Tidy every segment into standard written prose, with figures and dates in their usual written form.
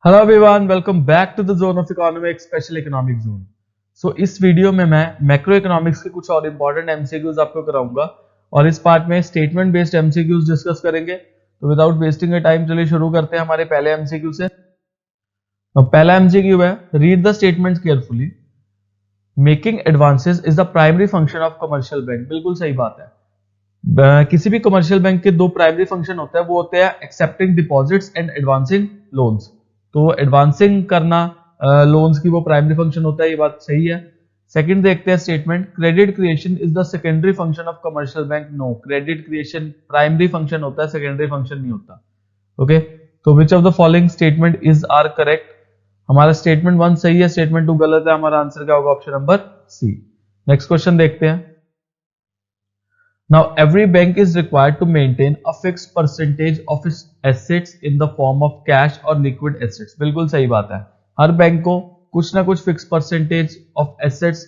Hello everyone, welcome back to the zone of economics special economic zone. इस video में मैं macro economics के कुछ और इंपॉर्टेंट एमसीक्यूज आपको कराऊंगा और इस पार्ट में स्टेटमेंट बेस्ड एमसीक्यूज डिस्कस करेंगे। तो विदाउट वेस्टिंग टाइम चलिए शुरू करते हैं हमारे पहले एमसीक्यू से। तो पहला एमसीक्यू है, read the statements carefully. Making advances is the primary function of commercial bank. बिल्कुल सही बात है। किसी भी कमर्शियल बैंक के दो प्राइमरी फंक्शन होते हैं, वो होते हैं accepting deposits and advancing loans. तो एडवांसिंग करना लोन्स की वो प्राइमरी फंक्शन होता है, ये बात सही है। सेकंड देखते हैं statement, credit creation is the secondary function of commercial bank. No, credit creation primary function होता है, सेकेंडरी फंक्शन नहीं होता। ओके, तो which of the following statement is are correct. हमारा स्टेटमेंट 1 सही है, स्टेटमेंट 2 गलत है। हमारा आंसर क्या होगा? Option number C. Next question देखते हैं। Now, every bank is required to maintain a fixed percentage of its assets in the form of cash or liquid assets. बिल्कुल सही बात है। हर बैंक को कुछ ना कुछ fix percentage of assets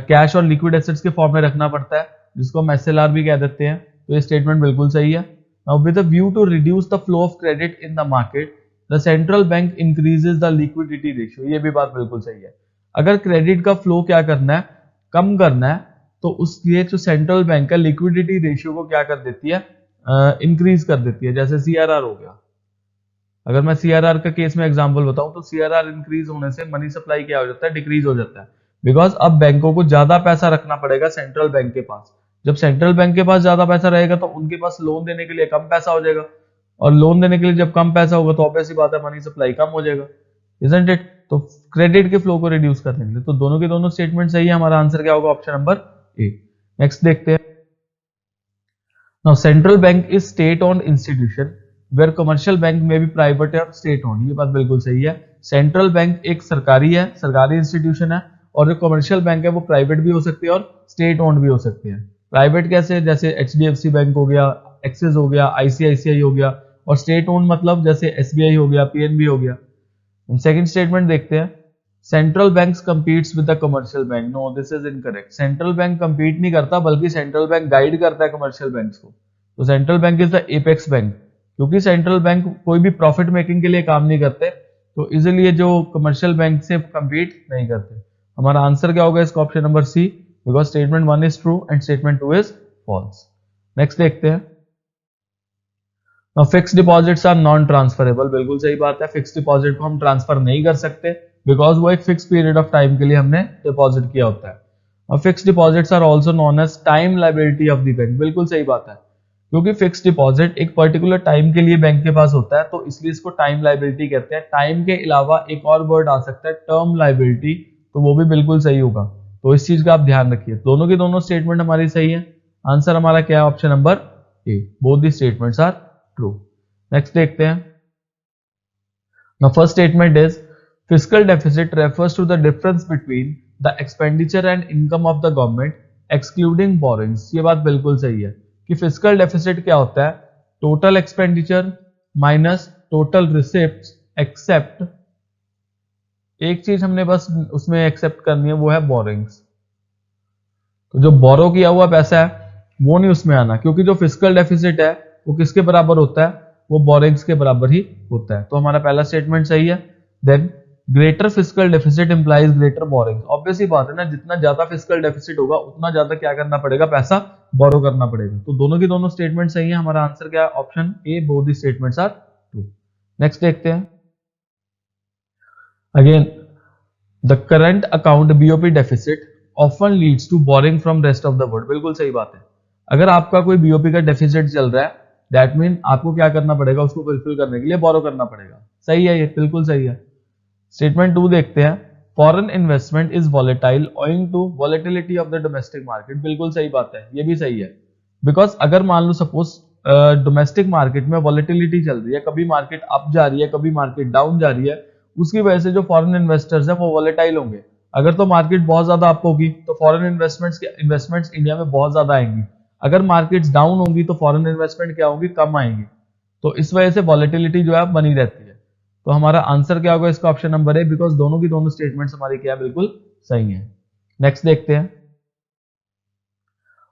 cash और लिक्विड एसेट्स के फॉर्म में रखना पड़ता है, जिसको हम एसएलआर भी कह देते हैं। तो ये स्टेटमेंट बिल्कुल सही है। Now, with a view to reduce the flow of credit in the market, the central bank increases the liquidity ratio. ये भी बात बिल्कुल सही है। अगर क्रेडिट का फ्लो क्या करना है, कम करना है, तो उसके जो सेंट्रल बैंक है लिक्विडिटी रेशियो को क्या कर देती है? इंक्रीज कर देती है। जैसे सीआरआर हो गया। अगर मैं सीआरआर का केस में एग्जांपल बताऊं तो सीआरआर इंक्रीज होने से मनी सप्लाई क्या हो जाता है? डिक्रीज हो जाता है। बिकॉज अब बैंकों को ज्यादा पैसा रखना पड़ेगा सेंट्रल बैंक के पास। जब सेंट्रल बैंक के पास ज्यादा पैसा रहेगा तो उनके पास लोन देने के लिए कम पैसा हो जाएगा, और लोन देने के लिए जब कम पैसा होगा तो ऑब्वियस सी बात है मनी सप्लाई कम हो जाएगा, इजंट इट? तो क्रेडिट के फ्लो को रिड्यूस करने के लिए तो दोनों के दोनों स्टेटमेंट सही है। हमारा आंसर क्या होगा? ऑप्शन नंबर ए। नेक्स्ट देखते हैं। Now central bank is state owned institution where commercial bank में भी प्राइवेट और स्टेट ओन्ड। ये बात बिल्कुल सही है। सेंट्रल बैंक एक सरकारी है, सरकारी इंस्टीट्यूशन है, और जो कमर्शियल बैंक है वो प्राइवेट भी हो सकती है और स्टेट ओन्ड भी हो सकती है। प्राइवेट कैसे? जैसे एचडीएफसी बैंक हो गया, एक्सिस हो गया, आईसीआईसीआई हो गया, और स्टेट ओन्ड मतलब जैसे एसबीआई हो गया, पीएनबी हो गया। सेकंड स्टेटमेंट देखते हैं। Central banks competes with the commercial bank. No, this is incorrect. Central bank compete नहीं करता, बल्कि सेंट्रल बैंक गाइड करता है कमर्शियल बैंक्स को। तो central bank is the apex bank. क्योंकि सेंट्रल बैंक कोई भी प्रॉफिट मेकिंग के लिए काम नहीं करते, तो इजीलिए जो कमर्शियल बैंक से कंपीट नहीं करते। हमारा आंसर क्या होगा इसका? Option number C, because statement 1 is true and statement 2 is false. Next देखते हैं। Fix deposits are non transferable. बिल्कुल सही बात है। फिक्स डिपॉजिट को हम ट्रांसफर नहीं कर सकते, बिकॉज वो एक फिक्स पीरियड ऑफ टाइम के लिए हमने डिपॉजिट किया होता है। और fix deposits are also known as time liability of the bank. बिल्कुल सही बात है। क्योंकि फिक्स डिपॉजिट एक पर्टिकुलर टाइम के लिए बैंक के पास होता है, तो इसलिए इसको टाइम लायबिलिटी कहते हैं। टाइम के अलावा एक और वर्ड आ सकता है, टर्म लायबिलिटी, तो वो भी बिल्कुल सही होगा। तो इस चीज का आप ध्यान रखिए। दोनों की दोनों स्टेटमेंट हमारी सही है। आंसर हमारा क्या है? Option number A, both the statements are true. Next देखते हैं। Now first statement is fiscal deficit refers to the difference between the expenditure and income of the government excluding borrowings। ये बात बिल्कुल सही है कि फिजिकल डेफिसिट क्या होता है? Total expenditure minus total receipts except, एक चीज हमने बस उसमें एक्सेप्ट करनी है, वो है बोरिंग्स। तो जो बोरो किया हुआ पैसा है वो नहीं उसमें आना, क्योंकि जो फिजिकल डेफिसिट है वो किसके बराबर होता है? वो बोरिंग्स के बराबर ही होता है। तो हमारा पहला स्टेटमेंट सही है। Then greater physical deficit implies greater borrowings. Obvious ही बात है ना, जितना ज्यादा फिजिकल डेफिसिट होगा उतना ज्यादा क्या करना पड़ेगा? पैसा बोरो करना पड़ेगा। तो दोनों की दोनों स्टेटमेंट सही है। हमारा आंसर क्या है? Option A, both the statements are true. Next देखते हैं। Again the current account BOP deficit often leads to borrowing from rest of the world. बिल्कुल सही बात है। अगर आपका कोई बीओपी का डेफिसिट चल रहा है, दैट मीन आपको क्या करना पड़ेगा? उसको फुलफिल करने के लिए बोरो करना पड़ेगा। सही है, ये बिल्कुल सही है। स्टेटमेंट 2 देखते हैं। Foreign investment is volatile owing to volatility of the domestic market. बिल्कुल सही बात है, ये भी सही है। बिकॉज अगर मान लो सपोज डोमेस्टिक मार्केट में वॉलेटिलिटी चल रही है, कभी मार्केट अप जा रही है, कभी मार्केट डाउन जा रही है, उसकी वजह से जो फॉरेन इन्वेस्टर्स है वो वॉलेटाइल होंगे। अगर तो मार्केट बहुत ज्यादा अप होगी तो फॉरेन इन्वेस्टमेंट्स इंडिया में बहुत ज्यादा आएंगी। अगर मार्केट्स डाउन होंगी तो फॉरेन इन्वेस्टमेंट क्या होगी? कम आएंगी। तो इस वजह से वॉलेटिलिटी जो है बनी रहती है। तो हमारा आंसर क्या होगा इसका? ऑप्शन नंबर ए, बिकॉज दोनों की दोनों स्टेटमेंट्स हमारी क्या बिल्कुल सही है। नेक्स्ट देखते हैं।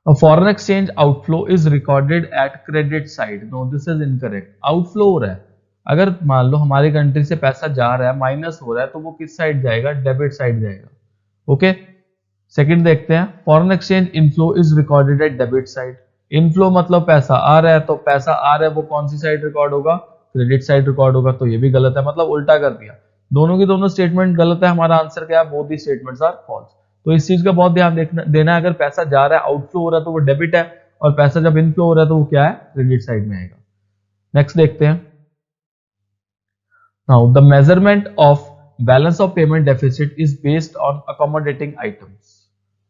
Foreign exchange outflow is recorded at credit side. No, this is incorrect. Outflow हो रहा है, अगर मान लो हमारी कंट्री से पैसा जा रहा है, माइनस हो रहा है, तो वो किस साइड जाएगा? डेबिट साइड जाएगा। ओके, सेकंड देखते हैं, foreign exchange inflow is recorded eight debit side. Inflow मतलब पैसा आ रहा है, तो पैसा आ रहा है वो कौन सी साइड रिकॉर्ड होगा? क्रेडिट साइड रिकॉर्ड होगा। तो ये भी गलत है, मतलब उल्टा कर दिया। दोनों की दोनों स्टेटमेंट गलत है। हमारा आंसर क्या है? Both the statements are false. तो इस चीज का बहुत ध्यान देना है। अगर पैसा जा रहा है, आउटफ्लो हो रहा है, तो वो डेबिट है, और पैसा जब इनफ्लो हो रहा है तो वो क्या है? क्रेडिट साइड में आएगा। नेक्स्ट देखते हैं, now the measurement of balance of payment deficit is based on accommodating items.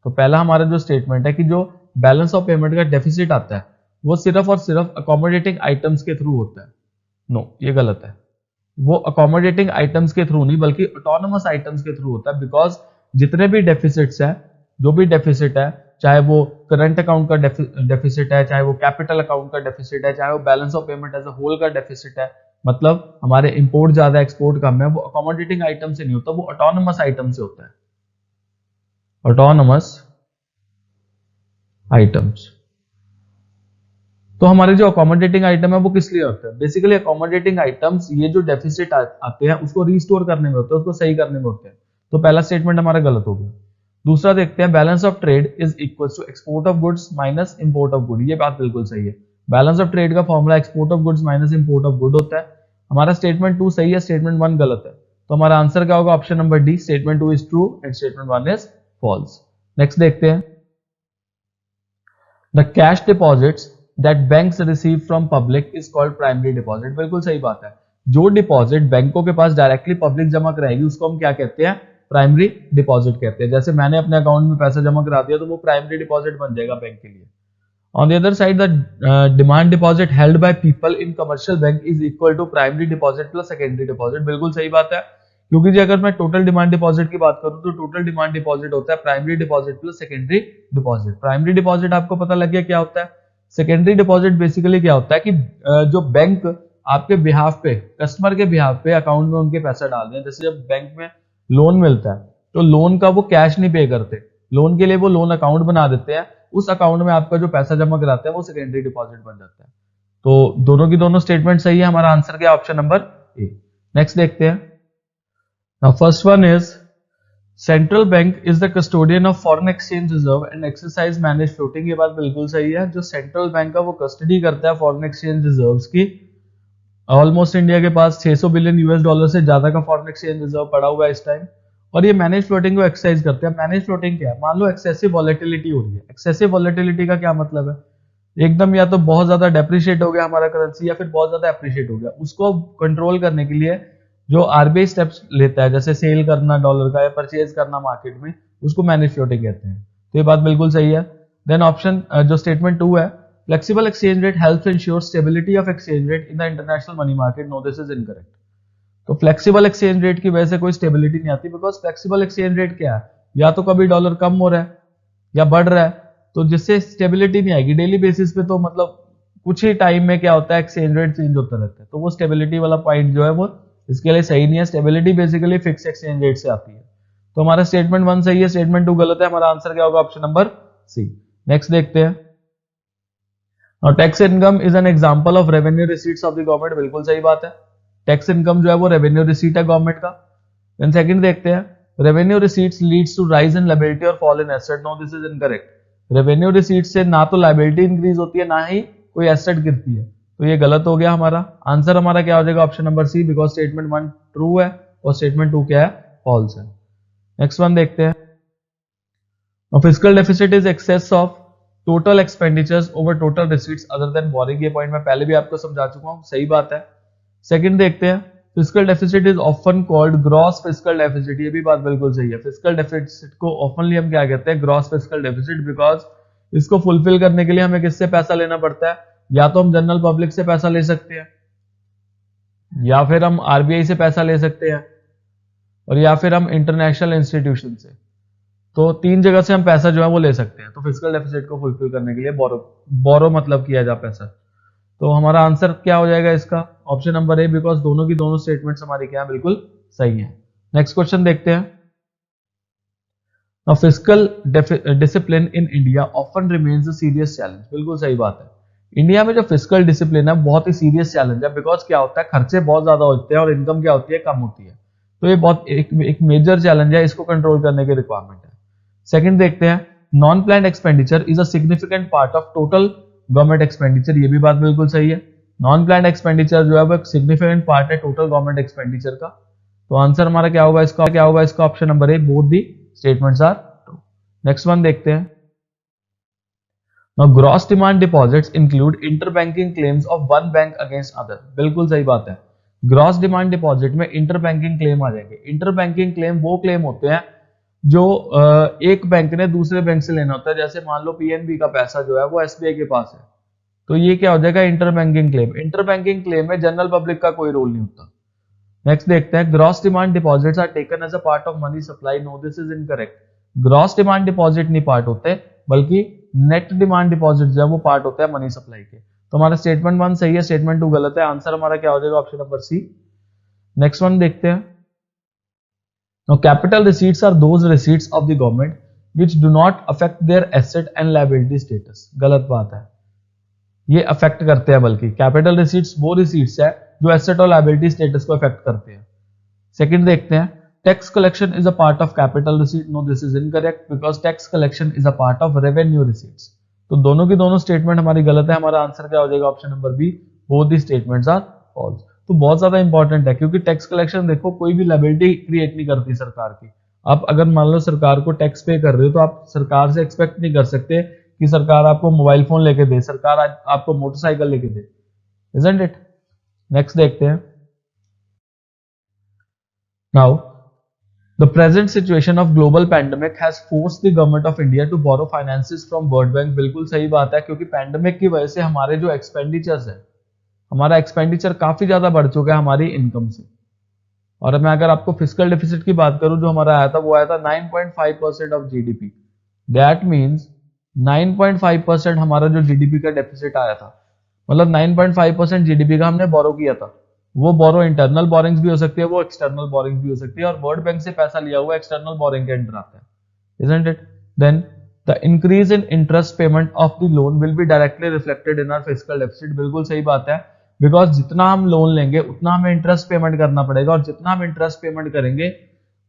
तो पहला हमारा जो स्टेटमेंट है कि जो बैलेंस ऑफ पेमेंट का डेफिसिट आता है वो सिर्फ और सिर्फ अकोमोडेटिंग आइटम्स के थ्रू होता है। नो, ये गलत है। वो अकोमोडेटिंग आइटम्स के थ्रू नहीं बल्कि ऑटोनोमस आइटम्स के थ्रू होता है। बिकॉज जितने भी डेफिसिट्स है, जो भी डेफिसिट है, चाहे वो करंट अकाउंट का डेफिसिट है, चाहे वो कैपिटल अकाउंट का डेफिसिट है, चाहे वो balance of payment as a whole का डेफिसिट है, मतलब हमारे इंपोर्ट ज्यादा एक्सपोर्ट कम है, वो अकोमोडेटिंग आइटम से नहीं होता, वो ऑटोनोमस आइटम से होता है। Autonomous items. तो हमारे जो अकोमोडेटिंग आइटम है वो किस लिए होते हैं? बेसिकली अकोमोडेटिंग आइटम्स ये जो डेफिसिट आते हैं उसको रिस्टोर करने में होते हैं, उसको सही करने में होते हैं। तो पहला स्टेटमेंट हमारा गलत हो गया। दूसरा देखते हैं, balance of trade is equal to export of goods minus import of good. ये बात बिल्कुल सही है। बैलेंस ऑफ ट्रेड का formula export of goods minus import of good होता है। हमारा स्टेटमेंट 2 सही है, स्टेटमेंट 1 गलत है। तो हमारा आंसर क्या होगा? Option number D, statement 2 is true and statement 1 is false. Next देखते हैं, the cash deposits that banks receive from public is called primary deposit. बिल्कुल सही बात है। जो डिपॉजिट बैंकों के पास डायरेक्टली पब्लिक जमा कराएगी उसको हम क्या कहते हैं? प्राइमरी डिपॉजिट कहते हैं। जैसे मैंने अपने अकाउंट में पैसा जमा करा दिया तो वो प्राइमरी डिपॉजिट बन जाएगा बैंक के लिए। On the other side, the demand deposit held by people in commercial bank is equal to primary deposit plus secondary deposit. बिल्कुल सही बात है, क्योंकि जी अगर मैं टोटल डिमांड डिपॉजिट की बात करूं तो टोटल डिमांड डिपॉजिट होता है primary deposit plus secondary deposit. Primary deposit आपको पता लग गया क्या होता है। सेकेंडरी डिपॉजिट बेसिकली क्या होता है कि जो बैंक आपके बिहाफ पे, कस्टमर के बिहाफ पे अकाउंट में उनके पैसा डाल रहे हैं। जैसे जब बैंक में लोन मिलता है तो लोन का वो कैश नहीं पे करते, लोन के लिए वो लोन अकाउंट बना देते हैं। उस अकाउंट में आपका जो पैसा जमा कराते हैं वो सेकेंडरी डिपॉजिट बन जाता है। तो दोनों की दोनों स्टेटमेंट सही है। हमारा आंसर क्या? ऑप्शन नंबर ए। नेक्स्ट देखते हैं, Now first one is, central bank is the custodian of foreign exchange reserve and exercise manage floating. ये बात बिल्कुल सही है। जो सेंट्रल बैंक का वो कस्टडी करता है फॉरेन एक्सचेंज रिजर्व्स की। ऑलमोस्ट इंडिया के पास 600 बिलियन यूएस डॉलर से ज्यादा का फॉरेन एक्सचेंज रिजर्व पड़ा हुआ है इस टाइम, और ये मैनेज फ्लोटिंग को एक्सरसाइज करते हैं। मैनेज फ्लोटिंग क्या है? मान लो एक्सेसिव वॉलेटिलिटी हो रही है। एक्सेसिव वॉलेटिलिटी का क्या मतलब है? एकदम या तो बहुत ज्यादा डेप्रिशिएट हो गया हमारा करेंसी या फिर बहुत ज्यादा एप्रिशिएट हो गया। उसको कंट्रोल करने के लिए जो आरबीआई स्टेप्स लेता है, जैसे सेल करना डॉलर का या परचेज करना मार्केट में, उसको मैनेज फ्लोटिंग कहते हैं। तो ये बात बिल्कुल सही है। देन ऑप्शन जो स्टेटमेंट 2 है, flexible exchange rate helps ensure stability of exchange rate in the international money market. No, this is incorrect. तो फ्लेक्सिबल एक्सचेंज रेट की वजह से कोई स्टेबिलिटी नहीं आती, बिकॉज फ्लेक्सिबल एक्सचेंज रेट क्या है? या तो कभी डॉलर कम हो रहा है या बढ़ रहा है, तो जिससे स्टेबिलिटी नहीं आएगी डेली बेसिस पे। तो मतलब कुछ ही टाइम में क्या होता है, एक्सचेंज रेट चेंज होता रहता है। तो वो स्टेबिलिटी वाला पॉइंट जो है वो इसके लिए सही नहीं है। Stability basically fix exchange rate से आती है। तो हमारा स्टेटमेंट 1 सही है, स्टेटमेंट 2 गलत है। हमारा आंसर क्या होगा? Option number C. नेक्स्ट देखते हैं, और tax income is an example of revenue receipts of the government. बिल्कुल सही बात है। टैक्स इनकम जो है वो रेवेन्यू रिसीट है गवर्नमेंट का। देन सेकंड देखते हैं, revenue receipts leads to rise in liability और fall in asset. No, this is incorrect. Revenue receipt से ना तो लायबिलिटी इंक्रीज होती है ना ही कोई एसेट गिरती है। तो ये गलत हो गया। हमारा आंसर हमारा क्या हो जाएगा? Option number C, because statement 1 true है और स्टेटमेंट 2 क्या है? फॉल्स है। नेक्स्ट वन देखते हैं, fiscal deficit is excess of total expenditures over total receipts other than borrowing. ये पॉइंट मैं पहले भी आपको समझा चुका हूं, सही बात है। सेकंड देखते हैं, fiscal deficit is often called gross fiscal deficit. ये भी बात बिल्कुल सही है। फिस्कल डेफिसिट को ऑफनली हम क्या कहते हैं? ग्रॉस फिस्कल डेफिसिट, बिकॉज इसको फुलफिल करने के लिए हमें किससे पैसा लेना पड़ता है? या तो हम जनरल पब्लिक से पैसा ले सकते हैं, या फिर हम आरबीआई से पैसा ले सकते हैं, और या फिर हम इंटरनेशनल इंस्टीट्यूशन से। तो 3 जगह से हम पैसा जो है वो ले सकते हैं। तो फिस्कल डेफिसिट को फुलफिल करने के लिए बोरो मतलब किया जा पैसा। तो हमारा आंसर क्या हो जाएगा इसका? ऑप्शन नंबर ए, बिकॉज दोनों की दोनों स्टेटमेंट्स हमारी क्या है? बिल्कुल सही है। नेक्स्ट क्वेश्चन देखते हैं, Now, fiscal discipline in India often remains a serious challenge. बिल्कुल सही बात है। इंडिया में जो फिस्कल डिसिप्लिन है बहुत ही सीरियस चैलेंज है, बिकॉज क्या होता है खर्चे बहुत ज्यादा होते हैं और इनकम क्या होती है कम होती है। तो ये बहुत एक मेजर चैलेंज है, इसको कंट्रोल करने की रिक्वायरमेंट है। सेकंड देखते हैं, non planned expenditure is a significant part of total government expenditure. ये भी बात बिल्कुल सही है, नॉन प्लान्ड एक्सपेंडिचर जो है वो एक सिग्निफिकेंट पार्ट है टोटल गवर्नमेंट एक्सपेंडिचर का। तो आंसर हमारा क्या होगा इसका option number A, both the statements are true. Next one देखते हैं, Now, gross demand deposits include interbanking claims of one bank against other। बिल्कुल सही बात है, ग्रॉस डिमांड डिपॉजिट में इंटरबैंकिंग क्लेम आ जाएंगे। इंटरबैंकिंग क्लेम वो क्लेम होते हैं जो एक बैंक ने दूसरे बैंक से लेना होता है। जैसे मान लो पीएनबी का पैसा जो है वो एसबीआई के पास है, तो ये क्या हो जाएगा इंटरबैंकिंग क्लेम। इंटरबैंकिंग क्लेम में जनरल पब्लिक का कोई रोल नहीं होता। नेक्स्ट देखते हैं, gross demand deposits are taken as a part of money supply. No, this is incorrect. Gross demand deposit नहीं पार्ट होते, बल्कि नेट डिमांड डिपॉजिट जो है वो पार्ट होता है मनी सप्लाई के। तो हमारा स्टेटमेंट 1 सही है, स्टेटमेंट 2 गलत है। आंसर हमारा क्या हो जाएगा option number C. Next one देखते हैं, Now, capital receipts are those receipts of the government which do not affect their asset and liability status। गलत बात है, ये अफेक्ट करते हैं, बल्कि कैपिटल रिसीट्स वो रिसीट्स है जो एसेट और लायबिलिटी स्टेटस को अफेक्ट करते हैं। सेकंड देखते हैं, tax collection is a part of capital receipt. No, this is incorrect because tax collection is a part of revenue receipts. तो दोनों की दोनों स्टेटमेंट हमारी गलत है। हमारा आंसर क्या हो जाएगा option number B, both the statements are false. तो बहुत ज्यादा इंपॉर्टेंट है, क्योंकि टैक्स कलेक्शन देखो कोई भी लायबिलिटी क्रिएट नहीं करती सरकार की। आप अगर मान लो सरकार को टैक्स पे कर रहे हो, तो आप सरकार से एक्सपेक्ट नहीं कर सकते कि सरकार आपको मोबाइल फोन लेके दे, सरकार आपको मोटरसाइकिल लेके दे, इजंट इट। नेक्स्ट देखते हैं, now the present situation of global pandemic has forced the government of India to borrow finances from World Bank. बिल्कुल सही बात है, क्योंकि पैंडेमिक की वजह से हमारे जो एक्सपेंडिचर्स है, हमारा एक्सपेंडिचर काफी ज्यादा बढ़ चुका है हमारी इनकम से। और मैं अगर आपको फिस्कल डेफिसिट की बात करूं, जो हमारा आया था वो आया था 9.5% ऑफ जीडीपी। दैट मींस 9.5% हमारा जो जीडीपी का डेफिसिट आया था, मतलब 9.5% जीडीपी का हमने बोरो किया था। वो बोरो इंटरनल बोरिंग्स भी हो सकती है, वो एक्सटर्नल बोरिंग्स भी हो सकती है, और वर्ल्ड बैंक से पैसा लिया हुआ एक्सटर्नल बोरिंग के अंडर आता है, isn't it? Then the increase in interest payment of the loan will be directly reflected in our fiscal deficit। बिल्कुल सही बात है, बिकॉज जितना हम लोन लेंगे उतना हमें इंटरेस्ट पेमेंट करना पड़ेगा, और जितना हम इंटरेस्ट पेमेंट करेंगे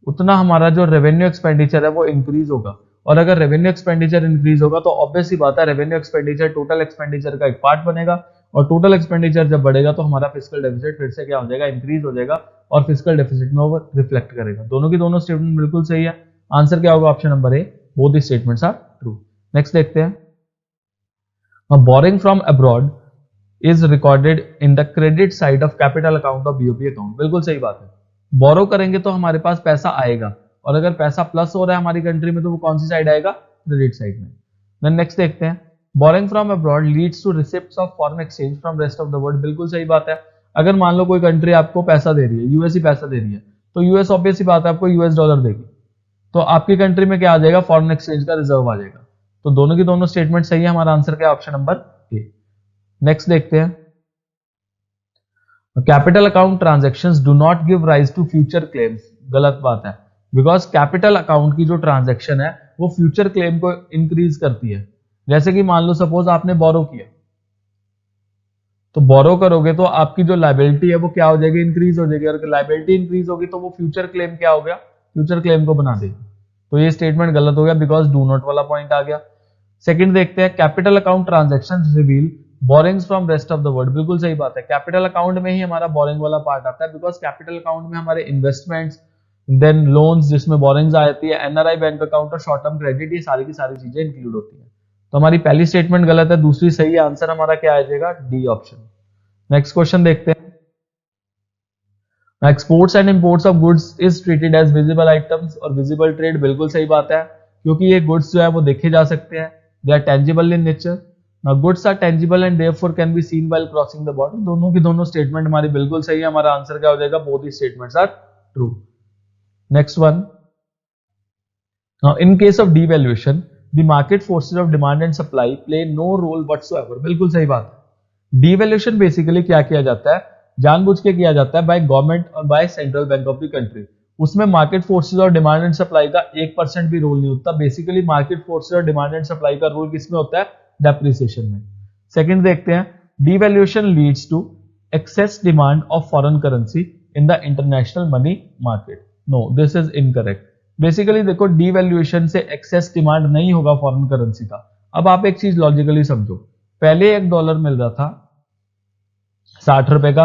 उतना हमारा जो रेवेन्यू एक्सपेंडिचर है वो इंक्रीज होगा। और अगर रेवेन्यू एक्सपेंडिचर इंक्रीज होगा तो ऑब्वियस सी बात है रेवेन्यू एक्सपेंडिचर टोटल एक्सपेंडिचर का एक पार्ट बनेगा, और टोटल एक्सपेंडिचर जब बढ़ेगा तो हमारा फिस्कल डेफिसिट फिर से क्या हो जाएगा, इंक्रीज हो जाएगा, और फिस्कल डेफिसिट में वो रिफ्लेक्ट करेगा। दोनों की दोनों स्टेटमेंट बिल्कुल सही है। आंसर क्या होगा option number A, both the statements are true. Next देखते हैं, borrowing from abroad is recorded in the credit side of capital account of BOP account. बिल्कुल सही बात है, बोरो करेंगे तो हमारे पास पैसा आएगा, और अगर पैसा प्लस हो रहा है हमारी कंट्री में तो वो कौन सी साइड आएगा, क्रेडिट साइड में। देन नेक्स्ट देखते हैं, borrowing from abroad leads to receipts of foreign exchange from rest of the world. बिल्कुल सही बात है, अगर मान लो कोई कंट्री आपको पैसा दे रही है, यूएस ही पैसा दे रही है, तो यूएस ऑब्वियस सी बात है आपको यूएस डॉलर देगी, तो आपकी कंट्री में क्या आ जाएगा, फॉरेन एक्सचेंज का रिजर्व आ जाएगा। तो दोनों की दोनों स्टेटमेंट सही है, हमारा आंसर क्या है ऑप्शन नंबर ए। नेक्स्ट देखते हैं, capital account transactions do not give rise to future claims. गलत बात है, बिकॉज कैपिटल अकाउंट की जो ट्रांजैक्शन है वो फ्यूचर क्लेम को इंक्रीज करती है। जैसे कि मान लो सपोज आपने बोरो किया, तो बोरो करोगे तो आपकी जो लायबिलिटी है वो क्या हो जाएगी, इंक्रीज हो जाएगी, और लायबिलिटी इंक्रीज होगी तो वो फ्यूचर क्लेम क्या हो गया, फ्यूचर क्लेम को बना देगी। तो ये स्टेटमेंट गलत हो गया, बिकॉज डू नॉट वाला पॉइंट आ गया। सेकंड देखते हैं, capital account transactions reveal borings from rest of the world. बिल्कुल सही बात है, कैपिटल अकाउंट में ही हमारा बोरिंग वाला पार्ट आता है, बिकॉज कैपिटल अकाउंट में हमारे इन्वेस्टमेंट्स, देन लोन्स जिसमें बोरिंग्स आती है, एनआरआई बैंक अकाउंट और शॉर्ट टर्म क्रेडिट, ये सारी की सारी चीजें इंक्लूड होती है। तो हमारी पहली स्टेटमेंट गलत है, दूसरी सही है। आंसर हमारा क्या आ जाएगा, डी ऑप्शन। नेक्स्ट क्वेश्चन देखते हैं, exports and imports of goods is treated as visible items और विजिबल ट्रेड। बिल्कुल सही बात है, क्योंकि ये गुड्स जो है वो देखे जा सकते हैं, they are tangible in nature. Now goods are tangible and therefore can be seen while crossing the border। दोनों की दोनों स्टेटमेंट हमारी बिल्कुल सही है, हमारा आंसर क्या हो जाएगा, both the statements are true। Next one, now in case of devaluation the market forces of demand and supply play no role whatsoever। बिल्कुल सही बात है, devaluation बेसिकली क्या किया जाता है, जानबूझ के किया जाता है बाय गवर्नमेंट और by central bank of the country. उसमें मार्केट फोर्सेज और डिमांड एंड सप्लाई का 1% भी रोल नहीं होता। बेसिकली मार्केट फोर्सेज और डिमांड एंड सप्लाई का रोल किसमें होता है, डेप्रिसिएशन में। सेकंड देखते हैं, devaluation leads to excess demand of foreign currency in the international money market. No, this is incorrect. Basically देखो, डिवैल्यूएशन से एक्सेस डिमांड नहीं होगा फॉरेन करेंसी का। अब आप एक चीज लॉजिकली समझो, पहले $1 मिल रहा था 60 रुपए का,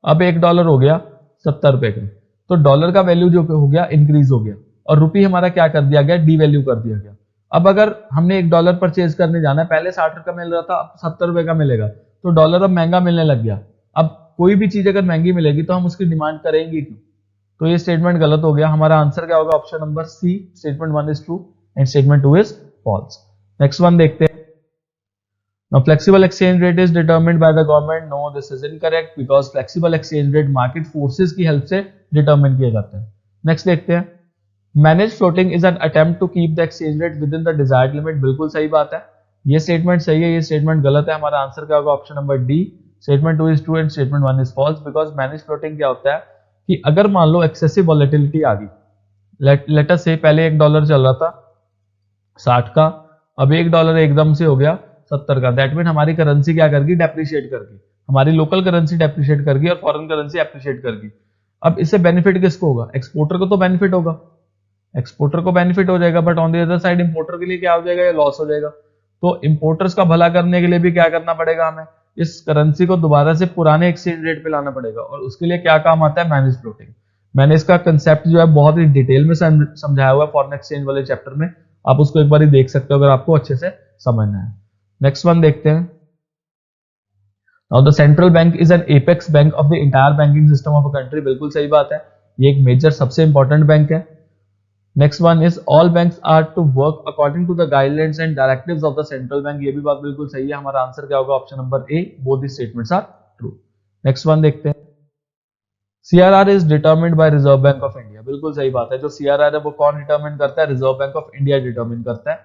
अब $1 हो गया 70 रुपए का, तो डॉलर का वैल्यू जो हो गया इंक्रीज हो गया और रुपी हमारा क्या कर दिया गया, डीवैल्यू कर दिया गया। अब अगर हमने $1 परचेज करने जाना है, पहले 60 रुपए मिल रहा था, अब 70 रुपए का मिलेगा, तो डॉलर अब महंगा मिलने लग गया। अब कोई भी चीज अगर महंगी मिलेगी तो हम उसकी डिमांड करेंगे क्यों? तो ये स्टेटमेंट गलत हो गया। हमारा आंसर क्या होगा, option number C, statement 1 is true and statement 2 is false. Next one देखते हैं। Now flexible exchange rate is determined by the government. No, this is incorrect because flexible exchange rate market forces की help से determine किया जाता है। Next देखते हैं, managed floating is an attempt to keep the exchange rate within the desired limit। बिल्कुल सही बात है, ये स्टेटमेंट सही है, ये स्टेटमेंट गलत है। हमारा आंसर क्या होगा, option number D, statement 2 is true and statement 1 is false. Because manage floating क्या होता है कि अगर मान लो एक्सेसिव वॉलेटिलिटी आ गई, लेट अस से पहले $1 चल रहा था 60 का, अब $1 एकदम से हो गया 70 का, दैट मीन हमारी करेंसी क्या करगी, डेप्रिशिएट करगी, हमारी लोकल करेंसी डेप्रिशिएट करगी और फॉरेन करेंसी एप्रिशिएट करगी। अब इससे बेनिफिट किसको होगा, एक्सपोर्टर को तो बेनिफिट होगा, एक्सपोर्टर को बेनिफिट हो जाएगा, but on the other side importer के लिए क्या हो जाएगा, ये लॉस हो जाएगा। तो इंपोर्टर्स का भला करने के लिए भी क्या करना पड़ेगा, हमें इस करेंसी को दोबारा से पुराने एक्सचेंज रेट पे लाना पड़ेगा, और उसके लिए क्या काम आता है, मैनेज फ्लोटिंग। मैंने इसका कंसेप्ट जो है बहुत ही डिटेल में समझाया हुआ है फॉरेन एक्सचेंज वाले चैप्टर में, आप उसको एक बार देख सकते हो अगर आपको अच्छे से समझना है। नेक्स्ट वन देखते हैं। Now the central bank is an apex bank of the entire banking system of a country. बिल्कुल सही बात है, ये एक मेजर सबसे इंपॉर्टेंट बैंक है। Next one is all banks are to work according to the guidelines and directives of the central bank. ये भी बात बिल्कुल सही है। हमारा आंसर क्या होगा, option number A, both the statements are true. Next one देखते हैं। CRR is determined by Reserve Bank of India. बिल्कुल सही बात है, जो CRR है वो कौन डिटरमिन करता है, Reserve Bank of India determine करता है।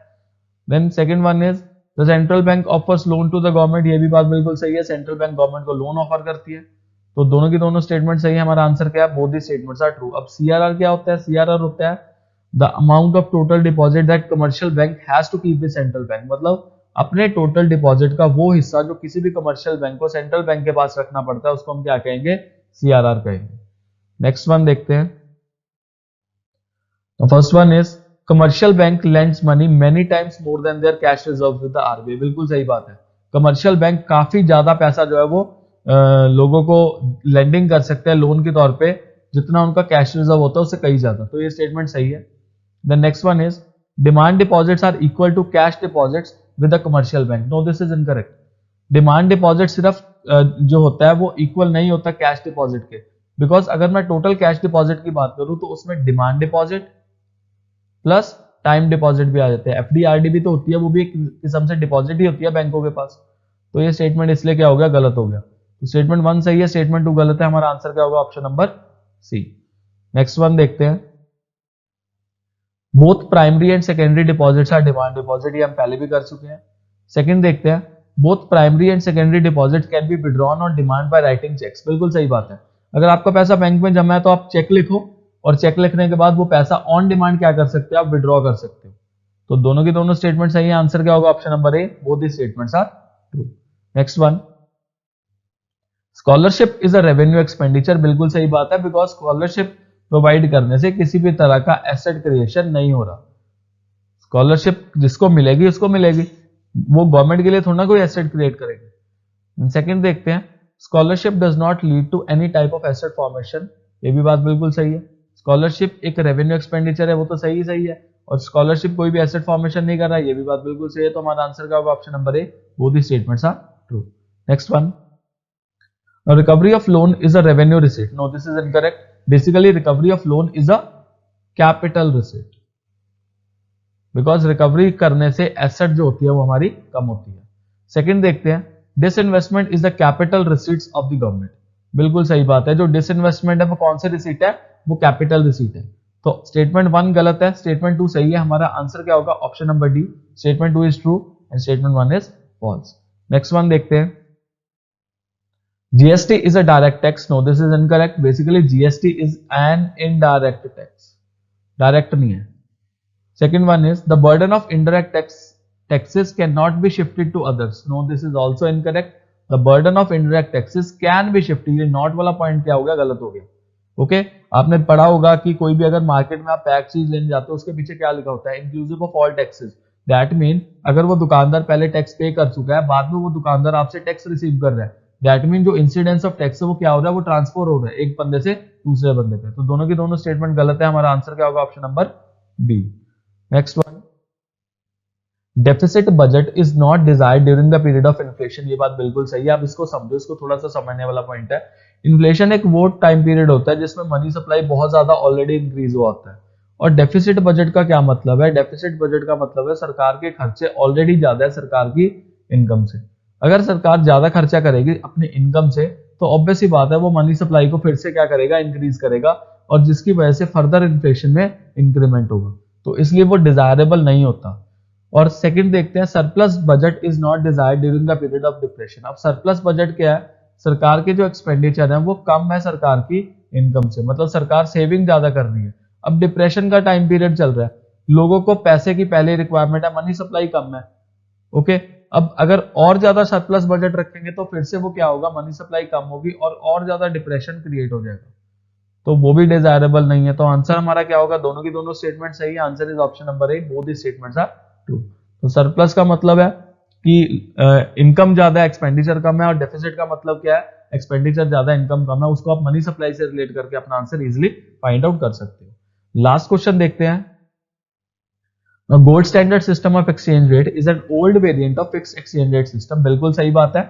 Then second one is the central bank offers loan to the government. ये भी बात बिल्कुल सही है, सेंट्रल बैंक गवर्नमेंट को लोन ऑफर करती है। तो दोनों की दोनों स्टेटमेंट सही है। हमारा आंसर क्या है, both the statements are true. अब CRR क्या होता है, CRR होता है the amount of total deposit that commercial bank has to keep with central bank. मतलब अपने टोटल डिपॉजिट का वो हिस्सा जो किसी भी कमर्शियल बैंक को सेंट्रल बैंक के पास रखना पड़ता है, उसको हम क्या कहेंगे, CRR कहेंगे। नेक्स्ट वन देखते हैं। First one is commercial bank lends money many times more than their cash reserves with the RBI। बिल्कुल सही बात है, कमर्शियल बैंक काफी ज्यादा पैसा जो है वो लोगों को लेंडिंग कर सकते हैं लोन के तौर पे, जितना उनका कैश रिजर्व होता है उससे कहीं ज्यादा। तो ये स्टेटमेंट सही है। The next one is demand deposits are equal to cash deposits with the commercial bank. No, this is incorrect. Demand deposit सिर्फ जो होता है वो इक्वल नहीं होता कैश डिपॉजिट के, बिकॉज अगर मैं टोटल कैश डिपॉजिट की बात करूं तो उसमें demand deposit plus time deposit भी आ जाते हैं। FD RD भी तो होती है, वो भी एक किस्म से डिपॉजिट ही होती है बैंकों के पास। तो ये स्टेटमेंट इसलिए क्या हो गया, गलत हो गया। तो स्टेटमेंट 1 सही है, स्टेटमेंट 2 गलत है। हमारा आंसर क्या होगा, option number C. Next one देखते हैं। Both primary and secondary deposits are demand deposit, ये हम पहले भी कर चुके हैं। सेकंड देखते हैं। Both primary and secondary deposit can be withdrawn on demand by writing cheques. बिल्कुल सही बात है, अगर आपका पैसा बैंक में जमा है तो आप चेक लिखो, और चेक लिखने के बाद वो पैसा ऑन डिमांड क्या कर सकते हैं, आप विड्रॉ कर सकते हो। तो दोनों की दोनों स्टेटमेंट सही है। आंसर क्या होगा, option number A, both the statements are true. Next one, scholarship is a revenue expenditure. बिल्कुल सही बात है, बिकॉज स्कॉलरशिप प्रोवाइड करने से किसी भी तरह का एसेट क्रिएशन नहीं हो रहा। स्कॉलरशिप जिसको मिलेगी उसको मिलेगी, वो गवर्नमेंट के लिए थोड़ा ना कोई एसेट क्रिएट करेगी। सेकंड देखते हैं। Scholarship does not lead to any type of asset formation. ये भी बात बिल्कुल सही है। स्कॉलरशिप एक रेवेन्यू एक्सपेंडिचर है, वो तो सही है, और स्कॉलरशिप कोई भी एसेट फॉर्मेशन नहीं कर रहा है, ये भी बात बिल्कुल सही है। तो हमारा आंसर क्या होगा, option number A, both the statements are true. Next one, recovery of loan is a revenue receipt. No, this is incorrect. Basically recovery of loan is a capital receipt, because recovery करने से asset जो होती है वो हमारी कम होती है। Second देखते हैं। Disinvestment is the capital receipts of the government. बिल्कुल सही बात है, जो डिसइन्वेस्टमेंट है वो कौन से रिसीट है, वो कैपिटल रिसीट है। तो स्टेटमेंट 1 गलत है, स्टेटमेंट 2 सही है। हमारा आंसर क्या होगा, option number D, statement 2 is true and statement 1 is false. Next one देखते हैं। GST is a direct tax. No, this is incorrect. Basically, GST is an indirect tax. Direct नहीं है। Second one is the burden of indirect tax taxes cannot be shifted to others. No, this is also incorrect. The burden of indirect taxes can be shifted. ये not वाला point क्या हो गया, गलत हो गया. ओके आपने पढ़ा होगा कि कोई भी अगर मार्केट में आप पैक चीज लेने जाते हो उसके पीछे क्या लिखा होता है, inclusive of all taxes. That mean अगर वो दुकानदार पहले टैक्स पे कर चुका है, बाद में वो दुकानदार आपसे टैक्स रिसीव कर रहा है, दैट मीन जो इंसिडेंस ऑफ टैक्स है वो क्या हो रहा है, वो ट्रांसफर हो रहा है एक बंदे से दूसरे बंदे पे. तो दोनों की दोनों स्टेटमेंट गलत है. हमारा आंसर क्या होगा, option number B. Next one, deficit budget is not desired during the period of inflation. ये बात बिल्कुल सही है, आप इसको समझो, इसको थोड़ा सा समझने वाला पॉइंट है. इन्फ्लेशन एक वो टाइम पीरियड होता है जिसमें मनी सप्लाई बहुत ज्यादा ऑलरेडी इंक्रीज हुआ होता है. और डेफिसिट बजट का क्या मतलब है, डेफिसिट बजट का मतलब है सरकार के खर्चे ऑलरेडी ज्यादा है सरकार की इनकम से. अगर सरकार ज्यादा खर्चा करेगी अपनी इनकम से तो ऑब्वियस ही बात है वो मनी सप्लाई को फिर से क्या करेगा, इंक्रीज करेगा, और जिसकी वजह से फर्दर इन्फ्लेशन में इंक्रीमेंट होगा. तो इसलिए वो डिजायरेबल नहीं होता. और सेकंड देखते हैं, surplus budget is not desired during the period of depression. अब सरप्लस बजट क्या है, सरकार के जो एक्सपेंडिचर है वो कम है सरकार की इनकम से, मतलब सरकार सेविंग ज्यादा कर रही है. अब डिप्रेशन का टाइम पीरियड चल रहा है, लोगों को पैसे की पहले रिक्वायरमेंट है, मनी सप्लाई कम है. ओके अब अगर और ज्यादा सरप्लस बजट रखेंगे तो फिर से वो क्या होगा, मनी सप्लाई कम होगी और ज्यादा डिप्रेशन क्रिएट हो जाएगा. तो वो भी डिजायरेबल नहीं है. तो आंसर हमारा क्या होगा, दोनों की दोनों स्टेटमेंट सही है. Answer is option number A, both the statements are true. तो सरप्लस का मतलब है कि इनकम ज्यादा है एक्सपेंडिचर कम है, और डेफिसिट का मतलब क्या है, एक्सपेंडिचर ज्यादा इनकम कम है. उसको आप मनी सप्लाई से रिलेट करके अपना आंसर इजिली फाइंड आउट कर सकते हो. लास्ट क्वेश्चन देखते हैं. Gold standard system of exchange rate is an old variant of fixed exchange rate system. बिल्कुल सही बात है.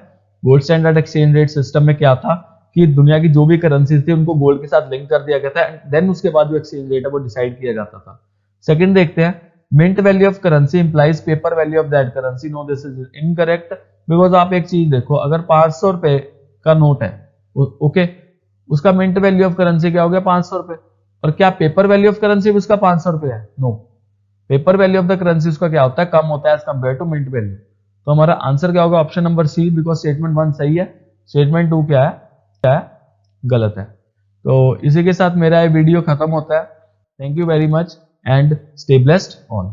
Gold standard exchange rate system में क्या था कि दुनिया की जो भी करेंसीज थी उनको गोल्ड के साथ लिंक कर दिया गया था, एंड देन उसके बाद जो एक्सचेंज रेट है वो डिसाइड किया जाता था. सेकंड देखते हैं, mint value of currency implies paper value of that currency. No, this is incorrect. Because आप एक चीज देखो, अगर 500 रुपए का नोट है, ओके, उसका मिंट वैल्यू ऑफ करेंसी क्या हो गया, 500 रुपए. और क्या पेपर वैल्यू ऑफ करेंसी उसका 500 रुपए है? No, paper value of the currency उसका क्या होता है, कम होता है as compare to mint value. तो हमारा आंसर क्या होगा, option number C, because statement 1 सही है, स्टेटमेंट 2 क्या है, गलत है. तो इसी के साथ मेरा ये वीडियो खत्म होता है. Thank you very much and stay blessed all.